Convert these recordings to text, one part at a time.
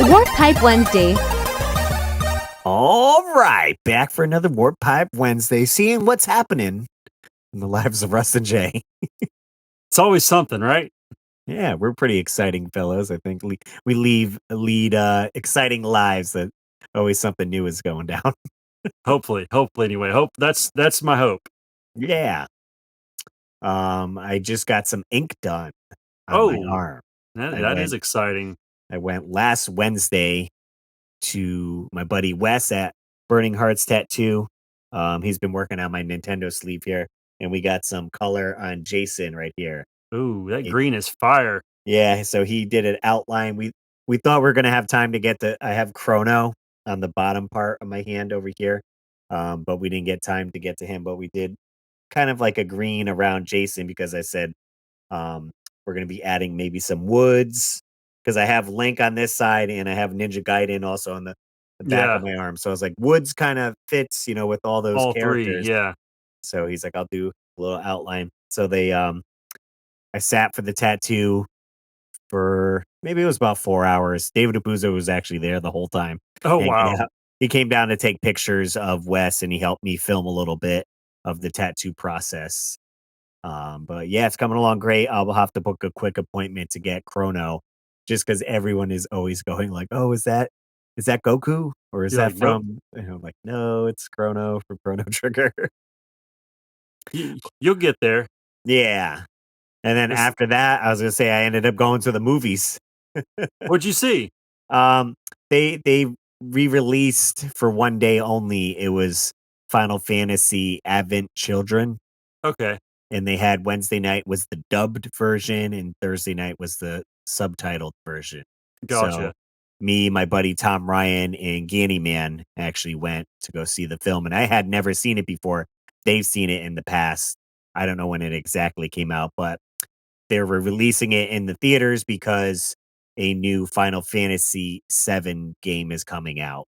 Warp Pipe Wednesday. All right, back for another Warp Pipe Wednesday, seeing what's happening in the lives of Russ and Jay. It's always something, right? Yeah, we're pretty exciting fellows. I think we lead exciting lives that always something new is going down. Hopefully anyway. Hope that's my hope. Yeah. I just got some ink done on my Oh, arm. that I that is went exciting. I went last Wednesday to my buddy Wes at Burning Hearts Tattoo. He's been working on my Nintendo sleeve here, and we got some color on Jason right here. Ooh, that He- green is fire. yeah, so he did an outline. We thought we are gonna have time to get I have Chrono on the bottom part of my hand over here, but we didn't get time to get to him. But we did kind of like a green around Jason because I said we're going to be adding maybe some woods because I have Link on this side and I have Ninja Gaiden also on the back of Yeah, my arm. So I was like, woods kind of fits, with all those all three. characters. Yeah. So he's like, I'll do a little outline. So I sat for the tattoo for maybe it was about 4 hours. David Abuzo was actually there the whole time. Oh And wow. he came down to take pictures of Wes and he helped me film a little bit of the tattoo process. But yeah, it's coming along great. I'll have to book a quick appointment to get Chrono, just because everyone is always going like, "Oh, is that Goku or is You're that like, nope. from?" And I'm like, "No, it's Chrono for Chrono Trigger." You'll get there. Yeah, and then This, after that, I was gonna say I ended up going to the movies. what'd you see? Um, they re-released for one day only. It was Final Fantasy Advent Children. Okay, And they had Wednesday night was the dubbed version and Thursday night was the subtitled version. So gotcha. me, my buddy Tom Ryan, and Ganny Man actually went to go see the film, and I had never seen it before. They've seen it in the past. I don't know when it exactly came out, but they were releasing it in the theaters because a new Final Fantasy VII game is coming out.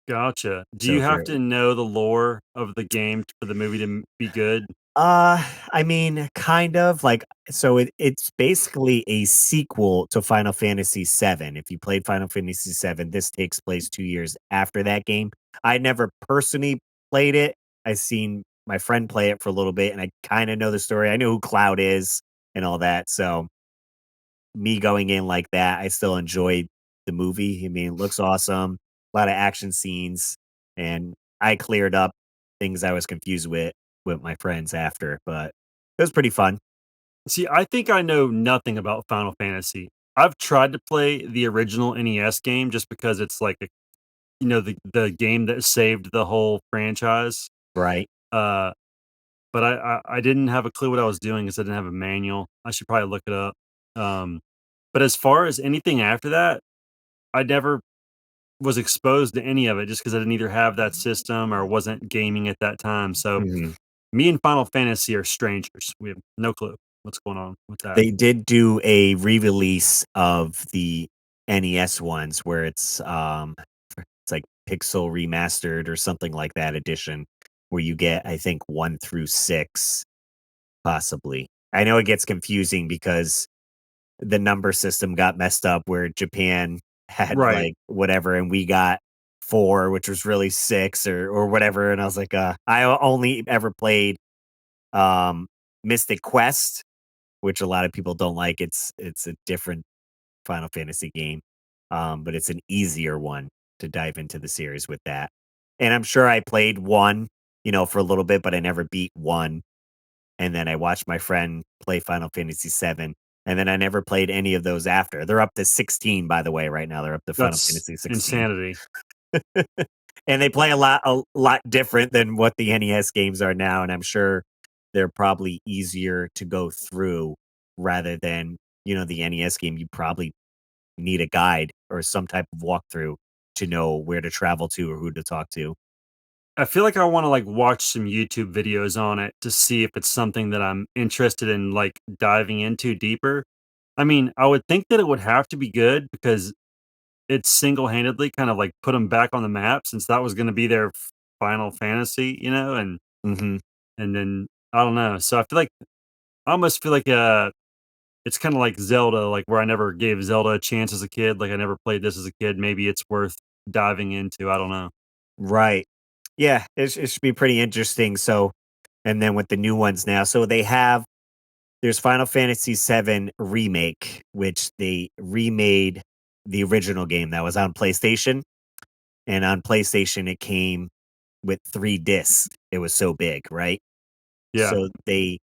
Gotcha. Do So you have they're to know the lore of the game for the movie to be good? Uh, I mean, kind of like so it's basically a sequel to Final Fantasy VII. If you played Final Fantasy VII, this takes place 2 years after that game. I never personally played it. I seen my friend play it for a little bit and I kind of know the story. I know who Cloud is and all that. So me going in like that, I still enjoyed the movie. I mean, it looks awesome. A lot of action scenes and I cleared up things I was confused with my friends after, but it was pretty fun. See, I think I know nothing about Final Fantasy. I've tried to play the original NES game just because it's like the game that saved the whole franchise. Right. Uh, but I didn't have a clue what I was doing because I didn't have a manual. I should probably look it up. Um, but as far as anything after that, I never was exposed to any of it just because I didn't either have that system or wasn't gaming at that time. So Mhm. me and Final Fantasy are strangers. We have no clue what's going on with that. They did do a re-release of the NES ones where it's like pixel remastered or something like that edition where you get I think 1 through 6 possibly. I know it gets confusing because the number system got messed up where Japan had Right. like whatever and we got 4 which was really 6 or whatever and I was like only ever played um Mystic Quest, which a lot of people don't like. It's a different Final Fantasy game. But it's an easier one to dive into the series with that. And I'm sure I played 1, for a little bit, but I never beat 1. And then I watched my friend play Final Fantasy 7, and then I never played any of those after. They're up to 16, by the way, right now. They're up to Final That's Fantasy 16. insanity. And they play a lot different than what the NES games are now, and I'm sure they're probably easier to go through rather than, the NES game. You probably need a guide or some type of walkthrough to know where to travel to or who to talk to. I feel like I wanna, like, watch some YouTube videos on it to see if it's something that I'm interested in, like, diving into deeper. I mean, I would think that it would have to be good because it single-handedly kind of, like, put them back on the map since that was gonna be their Final Fantasy, Mhm. and then I don't know. So I almost feel like, it's kinda like Zelda, like, where I never gave Zelda a chance as a kid, like, I never played this as a kid, maybe it's worth diving into, I don't know. Right. Yeah, it should be pretty interesting. So, and then with the new ones now, so there's Final Fantasy VII Remake, which they remade the original game that was on PlayStation, and on PlayStation it came with 3 discs. It was so big, right? Yeah. So they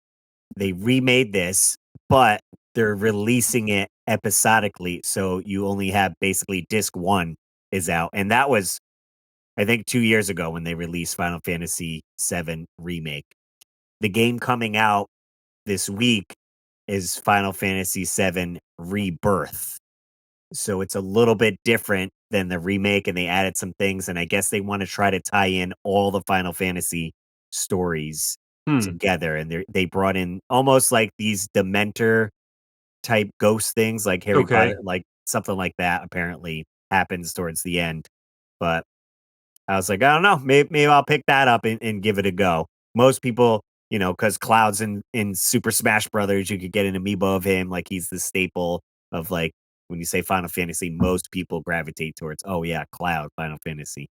remade this, but they're releasing it episodically, so you only have basically disc 1 is out, and that was, I think, 2 years ago when they released Final Fantasy VII Remake. The game coming out this week is Final Fantasy VII Rebirth. So it's a little bit different than the remake, and they added some things, and I guess they wanna try to tie in all the Final Fantasy stories Hmm, together, and they brought in almost like these Dementor type ghost things like Harry okay. Potter, like something like that apparently happens towards the end, but I was like, "I don't know, maybe I'll pick that up and give it a go." Most people, because Cloud's in Super Smash Brothers, you could get an amiibo of him, like, he's the staple of, like, when you say Final Fantasy, most people gravitate towards, "Oh, yeah, Cloud, Final Fantasy."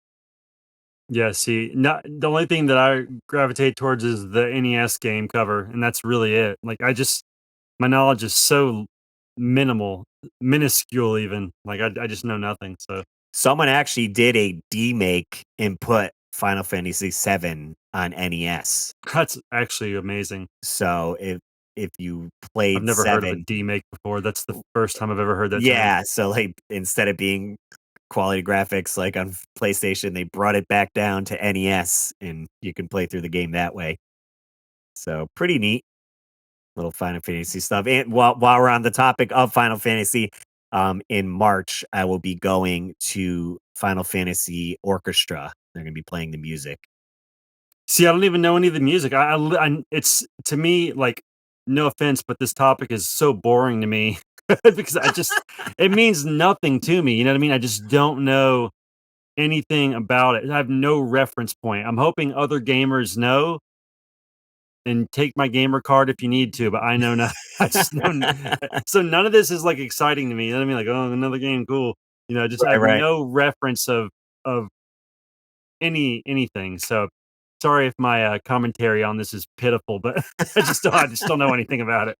Yeah, see, not the only thing that I gravitate towards is the NES game cover, and that's really it. Like, my knowledge is so minimal, minuscule even, like, I just know nothing, so Someone actually did a demake and put Final Fantasy VII on NES. that's actually amazing. So if you I've played never heard of a 7. demake before, that's the first time I've ever heard that term. Yeah, so, like, instead of being quality graphics like on PlayStation, they brought it back down to NES, and you can play through the game that way. So, pretty neat little Final Fantasy stuff, and while we're on the topic of Final Fantasy, in March, I will be going to Final Fantasy Orchestra. They're gonna be playing the music. See, I don't even know any of the music. It's to me, like, no offense, but this topic is so boring to me because it means nothing to me, you know what I mean? I just don't know anything about it. I have no reference point. I'm hoping other gamers know and take my gamer card if you need to, but I know not. I just know so none of this is, like, exciting to me, you know what I mean? Like, "Oh, another game, cool." You know, just I Right, have right. no reference of anything, so sorry if my, commentary on this is pitiful, but I just don't know anything about it.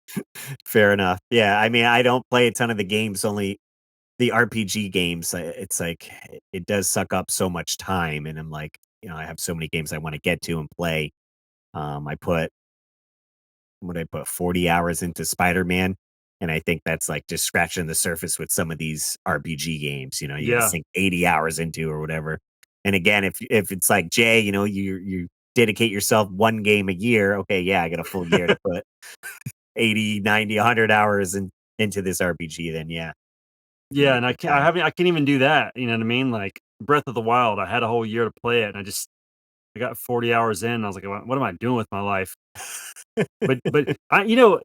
Fair enough. Yeah, I mean, I don't play a ton of the games, only the RPG games. It's like it does suck up so much time, and I'm like, I have so many games I wanna get to and play. I put what I put 40 hours into Spider-Man, and I think that's, like, just scratching the surface with some of these RPG games, you gotta Yeah. sink 80 hours into or whatever. And again, if it's like Jay, you dedicate yourself 1 game a year, okay, yeah, I got a full year to put 80, 90, 100 hours into this RPG, then yeah, it'd Yeah, be a and good time. I can't even do that, you know what I mean? Like, Breath of the Wild, I had a whole year to play it, and I got 40 hours in, and I was like, What am I doing with my life?" But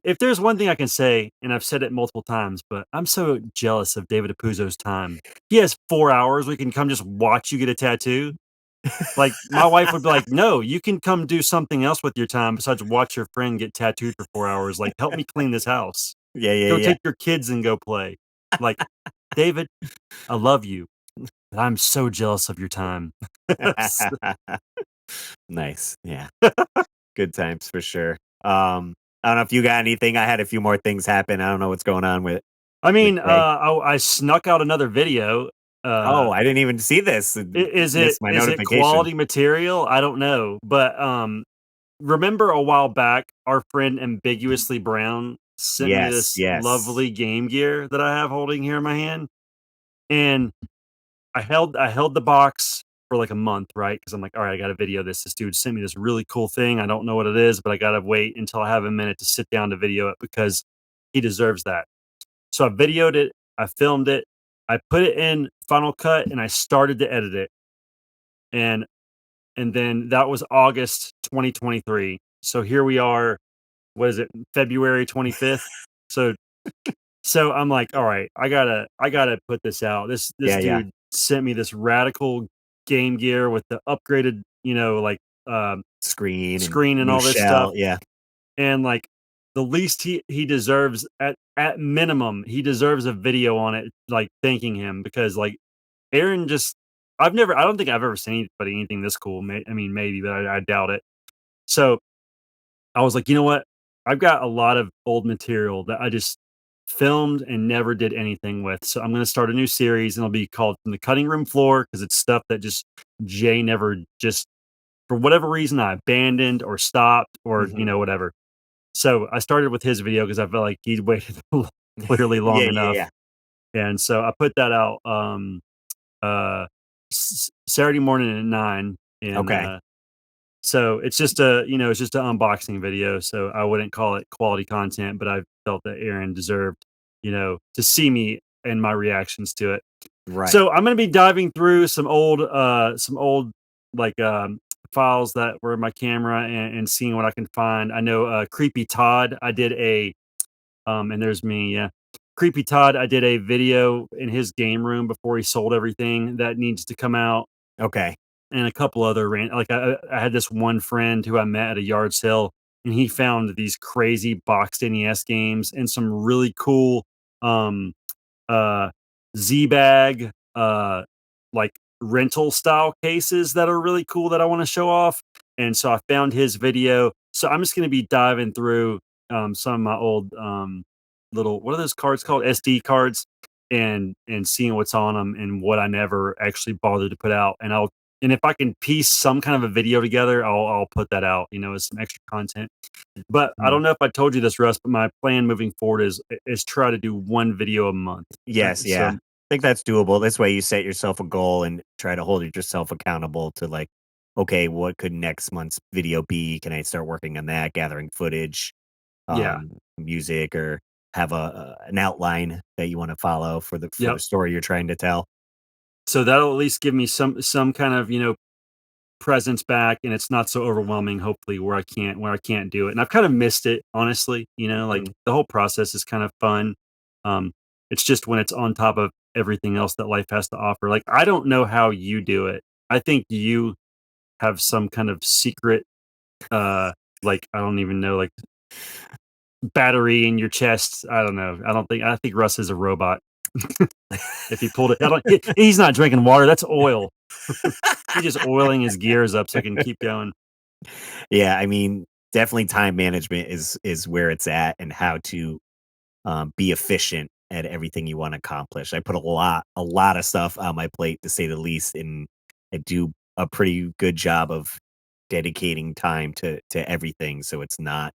if there's one thing I can say, and I've said it multiple times, but I'm so jealous of David Apuzzo's time. He has 4 hours, we can come just watch you get a tattoo. Like, my wife would be like, "No, you can come do something else with your time besides watch your friend get tattooed for 4 hours, like, help me clean this house. Yeah, Go yeah, take your kids and go play." Like, "David, I love you, but I'm so jealous of your time." S yeah. Nice, yeah. Good times for sure. I don't know if you got anything. I had a few more things happen. I don't know what's going on I with mean, Jay. I snuck out another video. Oh, I didn't even see this I and missed my is it notification. quality material? I don't know, but, remember a while back, our friend Ambiguously Brown sent me Yes, this yes. lovely Game Gear that I have holding here in my hand, and I held the box for, like, a month, right? Because 'Cause I'm like, "Alright, I gotta video this. This dude sent me this really cool thing. I don't know what it is, but I gotta wait until I have a minute to sit down to video it because he deserves that." So I videoed it, I filmed it, I put it in Final Cut, and I started to edit it, and then that was August 2023. So here we are, what is it, February 25th? So I'm like, "All right, I gotta put this out." This Yeah, yeah. dude sent me this radical Game Gear with the upgraded, like, Screen and screen and new all this stuff, shell. Yeah. and, like, the least he deserves, at minimum, he deserves a video on it, like, thanking him because, like, Aaron just I don't think I've ever seen anybody anything this cool. I mean, maybe, but I doubt it. So, I was like, "You know what? I've got a lot of old material that I just filmed and never did anything with, so I'm gonna start a new series, and it'll be called From the Cutting Room Floor because it's stuff that just Jay never just for whatever reason, I abandoned or stopped or, Mhm. whatever." So, I started with his video because I felt like he'd waited clearly long Yeah, yeah, enough, yeah. and so I put that out, Saturday morning at 9, and, Okay. so it's just it's just an unboxing video, so I wouldn't call it quality content, but I felt that Aaron deserved, to see me and my reactions to it. Right. So I'm gonna be diving through some old like files that were in my camera and seeing what I can find. I know Creepy Todd, I did a and there's me, yeah. Creepy Todd, I did a video in his game room before he sold everything that needs to come out, Okay. and a couple other like I had this one friend who I met at a yard sale, and he found these crazy boxed NES games and some really cool um uh, Z-Bag, like, rental style cases that are really cool that I wanna show off, and so I found his video. So I'm just gonna be diving through, some of my old, little what are those cards called? SD cards, and seeing what's on them and what I never actually bothered to put out, and if I can piece some kind of a video together, I'll put that out, as some extra content. But I Mhm. don't know if I told you this, Russ, but my plan moving forward is try to do 1 video a month. Yes, yeah. So I think that's doable. This way you set yourself a goal and try to hold yourself accountable to like, okay, what could next month's video be? Can I start working on that, gathering footage, yeah, music, or have an outline that you want to follow for the yep. story you're trying to tell? So that'll at least give me some kind of, presence back, and it's not so overwhelming, hopefully, where I can't do it. And I've kind of missed it, honestly, like, Mhm. the whole process is kind of fun. Um, it's just when it's on top of everything else that life has to offer. Like, I don't know how you do it. I think you have some kind of secret, like, I don't even know, like, battery in your chest. I don't know. I think Russ is a robot. If he pulled it, he's not drinking water. That's oil. He's just oiling his gears up so he can keep going. Yeah, I mean, definitely time management is where it's at, and how to be efficient at everything you want to accomplish. I put a lot of stuff on my plate, to say the least, and I do a pretty good job of dedicating time to everything, so it's not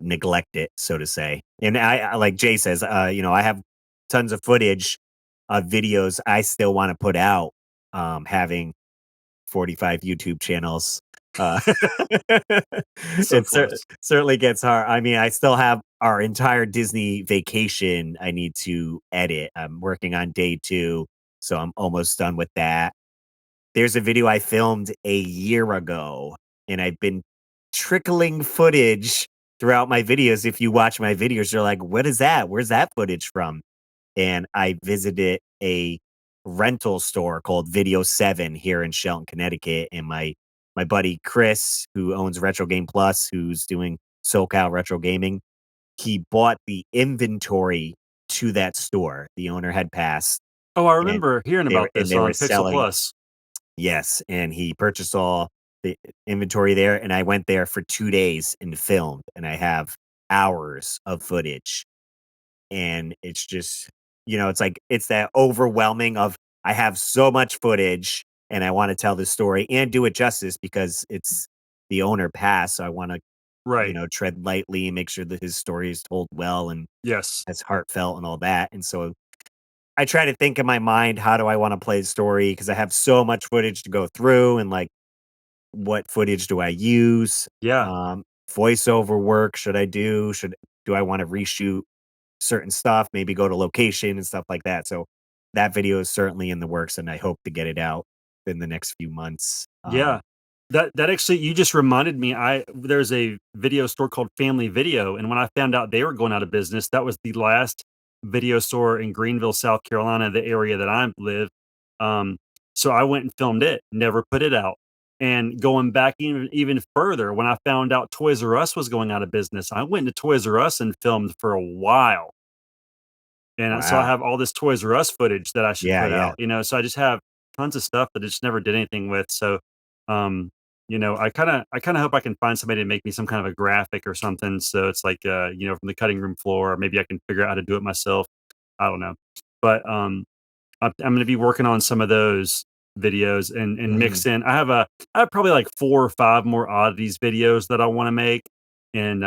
neglected, so to say. And like Jay says, I have tons of footage of videos I still want to put out. Having 45 YouTube channels. Uh, So it close. certainly gets hard. I mean, I still have our entire Disney vacation I need to edit. I'm working on day 2, so I'm almost done with that. There's a video I filmed a year ago, and I've been trickling footage throughout my videos. If you watch my videos, you're like, "What is that? Where's that footage from?" And I visited a rental store called VII here in Shelton, Connecticut, and my buddy Chris, who owns Retro Game Plus, who's doing SoCal Retro Gaming, he bought the inventory to that store. The owner had passed, Oh, I and remember hearing about this they were on Pixel selling. Plus. Yes, and he purchased all the inventory there, and I went there for 2 days and filmed, and I have hours of footage. And it's just, it's like it's that overwhelming of, I have so much footage and I want to tell this story and do it justice because it's the owner passed. So I want to, Right. tread lightly and make sure that his story is told well and Yes. as heartfelt and all that. And so I try to think in my mind, how do I want to play the story? Because I have so much footage to go through, and like, what footage do I use? Yeah. Voiceover work should I do? Do I want to reshoot certain stuff, maybe go to location and stuff like that. So that video is certainly in the works, and I hope to get it out in the next few months. Yeah. That actually you just reminded me, there's a video store called Family Video, and when I found out they were going out of business, that was the last video store in Greenville, South Carolina, the area that I live. Um, so I went and filmed it, never put it out. And going back even further, when I found out Toys R Us was going out of business, I went to Toys R Us and filmed for a while. And so I Wow. have all this Toys R Us footage that I should Yeah, put yeah. out, so I just have tons of stuff that I just never did anything with. So, um, I kinda hope I can find somebody to make me some kind of a graphic or something. So it's like, from the cutting room floor, or maybe I can figure out how to do it myself. I don't know. But, I'm gonna be working on some of those videos and Mhm. mix in. I have probably like 4 or 5 more oddities videos that I wanna make, and,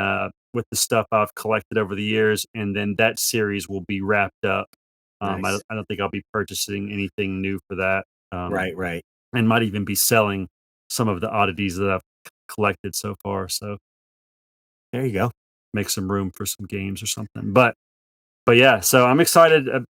with the stuff I've collected over the years, and then that series will be wrapped up. I Nice. don't I don't think I'll be purchasing anything new for that, Right, right. and might even be selling some of the oddities that I've collected so far, so There you go. make some room for some games or something. But yeah, so I'm excited, and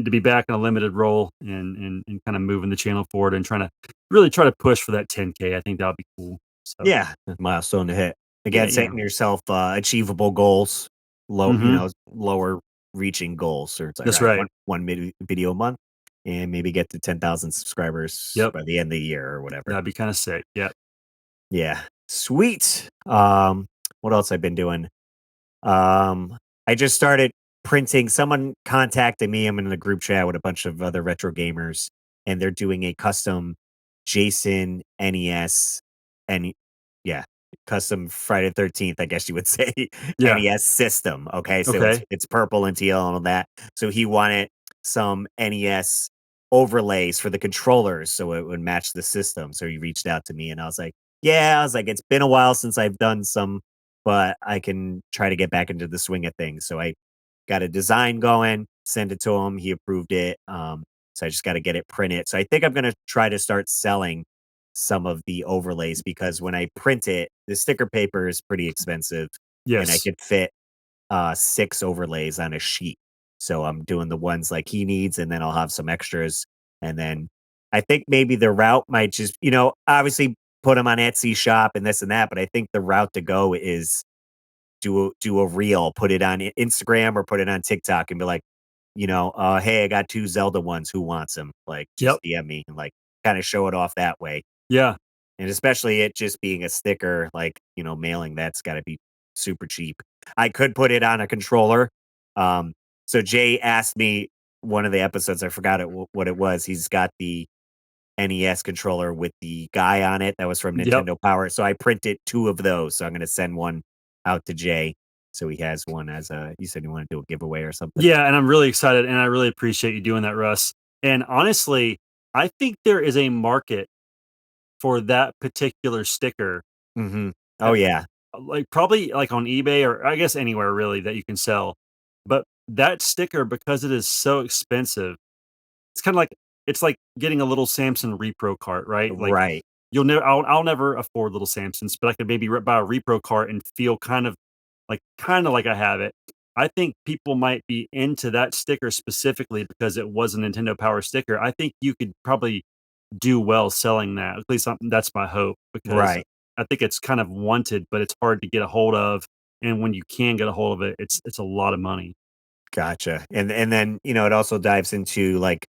to be back in a limited role and kinda moving the channel forward and try to push for that 10K. I think that would be cool. So, Yeah, a milestone to hit. yeah, Again, yeah. setting yourself, achievable goals, Mhm. lower reaching goals. So it's like, all That's right, right. one video a month and maybe get to 10,000 subscribers Yep. by the end of the year or whatever. That'd be kinda sick. Yep. Yeah. Sweet. What else I've been doing? I just started printing. Someone contacted me. I'm in a group chat with a bunch of other retro gamers, and they're doing a custom Jason NES and yeah, custom Friday the 13th, I guess you would say, Yeah. NES system. Okay, so it's Okay. it's purple and teal and all that. So he wanted some NES overlays for the controllers so it would match the system. So he reached out to me and I was like, yeah, I was like, it's been a while since I've done some, but I can try to get back into the swing of things. So I got a design going, send it to him. He approved it. So I just got to get it printed. So I think I'm going to try to start selling some of the overlays because when I print it, the sticker paper is pretty expensive and I Yes. could fit 6 overlays on a sheet. So I'm doing the ones like he needs and then I'll have some extras. And then I think maybe the route might just, obviously put them on Etsy shop and this and that, but I think the route to go is do a reel, put it on Instagram or put it on TikTok and be like, "Hey, I got 2 Zelda ones, who wants them?" Like, Yep. just DM me and, like, kinda show it off that way. Yeah. And especially it just being a sticker, like, mailing, that's gotta be super cheap. I could put it on a controller. So Jay asked me one of the episodes, I forgot what it was. He's got the NES controller with the guy on it that was from Yep. Nintendo Power. So I printed 2 of those. So I'm gonna send one out to Jay. So he has one as a you said you wanna do a giveaway or something? Yeah, and I'm really excited, and I really appreciate you doing that, Russ. And honestly, I think there is a market for that particular sticker, Mhm. Oh, at yeah. like, probably, like, on eBay or I guess anywhere really that you can sell. But that sticker, because it is so expensive, it's like getting a little Samson repro cart, right? Like, Right. I'll never afford little Samsons, but I could maybe buy a repro cart and feel kind of like I have it. I think people might be into that sticker specifically because it was a Nintendo Power sticker. I think you could probably do well selling that. At least that's my hope because Right. I think it's kind of wanted, but it's hard to get a hold of. And when you can get a hold of it, it's a lot of money. Gotcha. And then, it also dives into, like,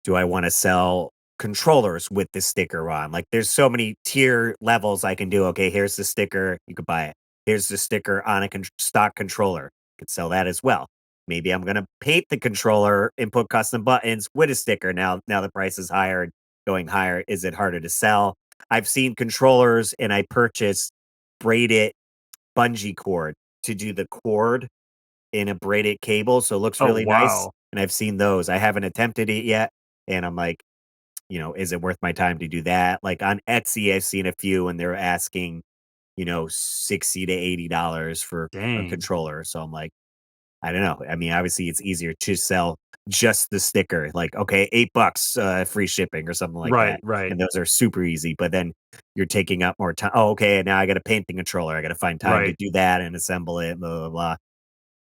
do I wanna sell controllers with the sticker on? Like, there's so many tier levels I can do. Okay, here's the sticker, you could buy it. Here's the sticker on a stock controller, could sell that as well. Maybe I'm gonna paint the controller and put custom buttons with a sticker. Now the price is higher and going higher. Is it harder to sell? I've seen controllers and I purchased braided bungee cord to do the cord in a braided cable, so it looks Oh really nice, wow. and I've seen those. I haven't attempted it yet, and I'm like, is it worth my time to do that? Like, on Etsy, I've seen a few, and they're asking, 60 to $80 for a Dang. controller, so I'm like, I don't know. I mean, obviously, it's easier to sell just the sticker, like, okay, $8, free shipping or something like Right, that, right, and those are super easy, but then you're taking up more time. Oh, okay, now I gotta paint the controller, I gotta find time to right. do that and assemble it, blah, blah, blah.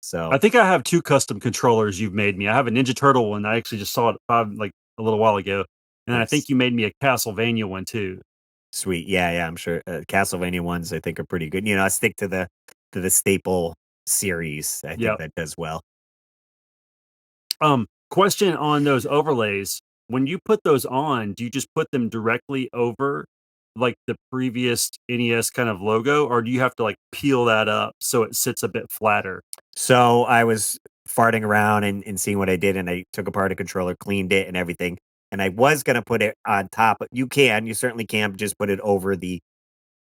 So, I think I have 2 custom controllers you've made me. I have a Ninja Turtle one. I actually just saw it a little while ago, and then I think nice. you made me a Castlevania one too. Sweet. Yeah, yeah, I'm sure, Castlevania ones I think are pretty good. I stick to the staple series. I think Yep. that does well. Question on those overlays. When you put those on, do you just put them directly over? like the previous NES kind of logo, or do you have to like peel that up so it sits a bit flatter? So I was farting around and seeing what I did, and I took apart a controller, cleaned it and everything. And I was gonna put it on top. You certainly can just put it over the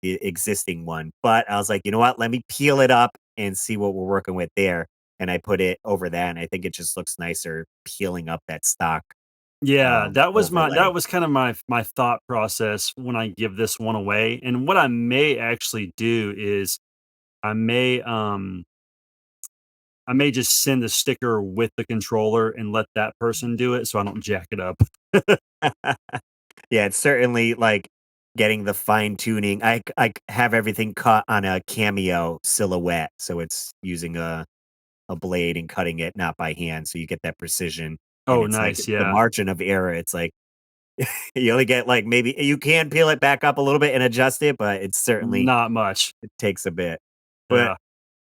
existing one. But I was like, you know what? Let me peel it up and see what we're working with there. And I put it over that, and I think it just looks nicer peeling up that stock Yeah, overlay. that was kind of my thought process when I give this one away. And what I may actually do is I may um I may just send the sticker with the controller and let that person do it so I don't jack it up. Yeah, it's certainly like getting the fine tuning. Have everything cut on a Cameo silhouette, so it's using a blade and cutting it not by hand, so you get that precision. And Oh, it's like nice. the Yeah. margin of error. It's like you only get like maybe you can peel it back up a little bit and adjust it, but it's certainly Not much. it takes a bit. But Yeah.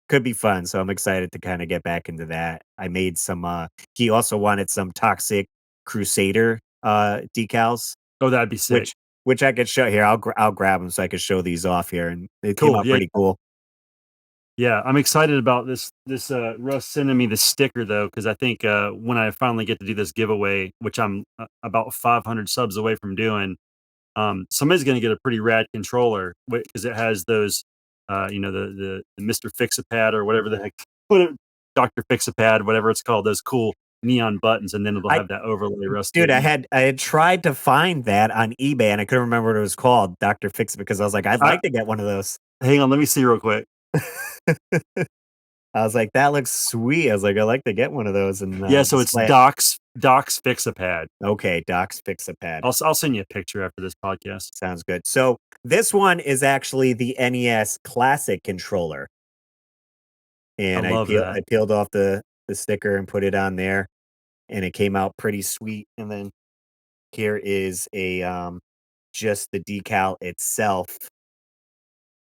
could be fun. So I'm excited to kind of get back into that. I made some. He also wanted some Toxic Crusader decals Oh, that'd be sick. which I could show here. I'll grab them so I could show these off here, and they came Cool. out Yeah. pretty cool. Yeah, I'm excited about Russ sending me the sticker though, because I think when I finally get to do this giveaway, which I'm about 500 subs away from doing, somebody's gonna get a pretty rad controller because it has those, the Mister Fix-a-Pad or whatever the heck, what Doctor Fix-a-Pad, whatever it's called, those cool neon buttons, and then it'll I have that overlay Dude, rusted. I had tried to find that on eBay, and I couldn't remember what it was called, Doctor Fix It, because I was like, I'd I, like to get one of those. hang on, let me see real quick. I was like, that looks sweet. I was like, I'd like to get one of those and Yeah, so it's display it. Doc's Fix-a-Pad. Okay, Doc's Fix a Pad. I'll send you a picture after this podcast. Sounds good. So this one is actually the NES Classic controller, I and love that. I peeled off the sticker and put it on there, and it came out pretty sweet. And then here is a just the decal itself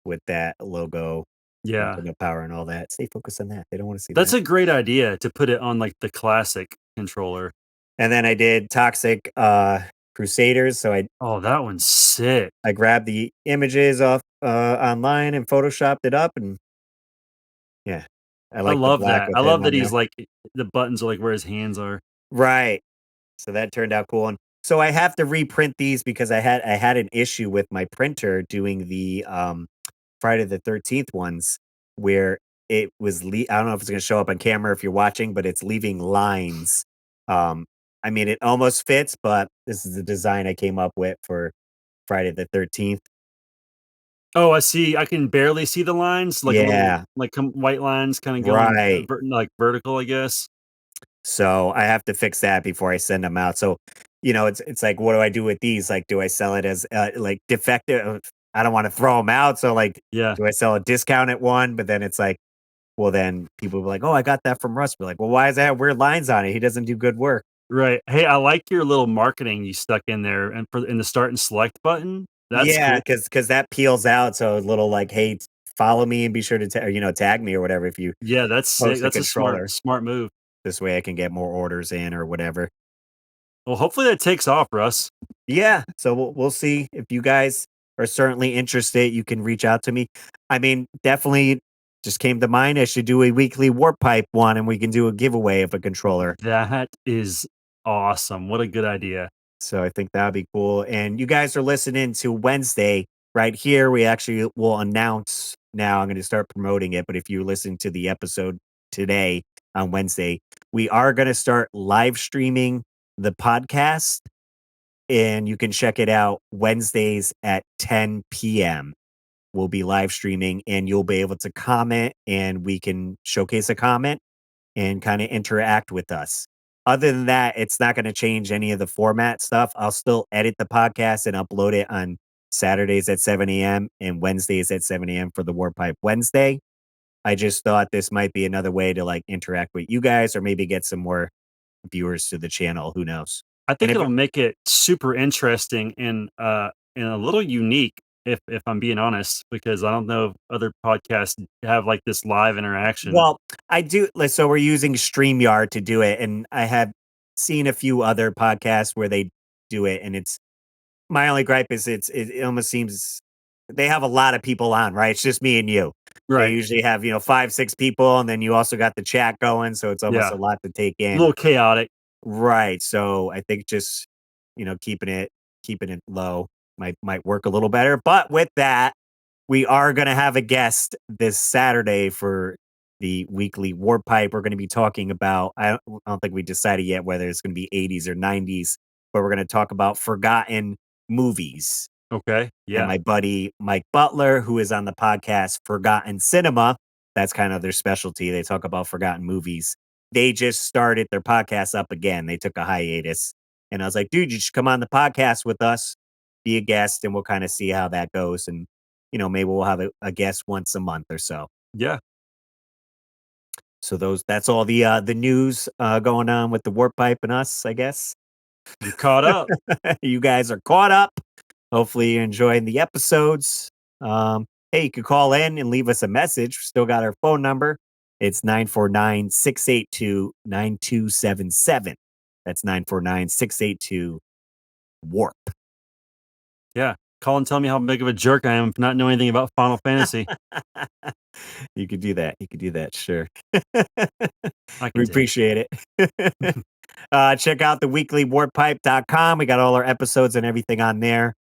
with that logo, Yeah. infinite power and all that. Stay focused on that. They don't want to see That's that. a great idea to put it on, like, the classic controller. And then I did Toxic Crusaders. So Oh, that one's sick. I grabbed the images off online and photoshopped it up, and yeah. I I like the love black that. with I him love on that there. he's, like, the buttons are, like, where his hands are. Right. So that turned out cool. And so I have to reprint these because I had an issue with my printer doing the Friday the 13th ones where I don't know if it's gonna show up on camera if you're watching, but it's leaving lines. Um, I mean, it almost fits, but this is the design I came up with for Friday the 13th. Oh, I see. I can barely see the lines, like, a little Yeah, like, white lines kinda going, right. vertical, I guess. So I have to fix that before I send them out. So, it's like, what do I do with these? Like, do I sell it as like defective? I don't want to throw them out. So, like, Yeah, do I sell a discounted one? But then it's like, well, then people will be like, "Oh, I got that from Russ." Be like, "Well, why does that have weird lines on it? He doesn't do good work." right. Hey, I like your little marketing you stuck in there and in the start and select button. That's Yeah, cool. because that peels out. So a little like, "Hey, follow me and be sure to tag me or whatever if you Yeah, that's sick. post a That's a controller. smart move. This way, I can get more orders in or whatever." Well, hopefully that takes off, Russ. Yeah, so we'll see if you guys are certainly interested. You can reach out to me. I mean, definitely just came to mind. I should do a weekly warp pipe one, and we can do a giveaway of a controller. That is awesome. What a good idea. So I think that'd be cool. And you guys are listening to Wednesday right here. We actually will announce now. I'm going to start promoting it. But if you listen to the episode today on Wednesday, we are going to start live streaming the podcast, and you can check it out Wednesdays at 10 p.m. We'll be live streaming, and you'll be able to comment, and we can showcase a comment and kind of interact with us. Other than that, it's not going to change any of the format stuff. I'll still edit the podcast and upload it on Saturdays at 7 a.m. and Wednesdays at 7 a.m. for the Warpipe Wednesday. I just thought this might be another way to like interact with you guys or maybe get some more viewers to the channel. Who knows? I And think if it'll make it super interesting and a little unique if I'm being honest, because I don't know if other podcasts have like this live interaction. Well, I do. So we're using StreamYard to do it, and I have seen a few other podcasts where they do it, and it's My only gripe is it almost seems they have a lot of people on, right? It's just me and you. They Right. usually have, 5, 6 people, and then you also got the chat going, so it's almost Yeah. a lot to take A in. little chaotic. Right, so I think just, keeping it low might work a little better, but with that, we are gonna have a guest this Saturday for the weekly Warp Pipe. We're gonna be talking about I don't think we decided yet whether it's gonna be '80s or '90s, but we're gonna talk about forgotten movies. Okay. And Yeah. my buddy Mike Butler, who is on the podcast Forgotten Cinema, that's kind of their specialty. They talk about forgotten movies. They just started their podcast up again. They took a hiatus. And I was like, dude, you should come on the podcast with us, be a guest, and we'll kind of see how that goes. And, maybe we'll have a guest once a month or so. Yeah. So that's all the news going on with the Warp Pipe and us, I guess. You're caught up. You guys are caught up. Hopefully you're enjoying the episodes. Hey, you could call in and leave us a message. We still got our phone number. It's 949-682-9277. That's 949-682 warp. Yeah. Call and tell me how big of a jerk I am for not knowing anything about Final Fantasy. You could do that. You could do that. Sure. I We can take appreciate it. Check out the weeklywarpipe.com. We got all our episodes and everything on there.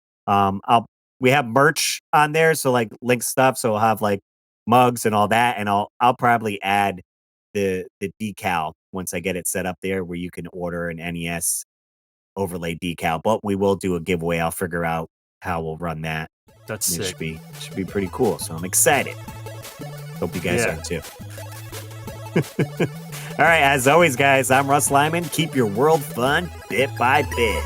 We have merch on there, so like link stuff. So we'll have like mugs and all that, and I'll probably add the decal once I get it set up there, where you can order an NES overlay decal. But we will do a giveaway. I'll figure out how we'll run that. That's And it sick. should be pretty cool. So I'm excited. Hope you guys Yeah. are too. All right, as always, guys, I'm Russ Lyman. Keep your world fun bit by bit.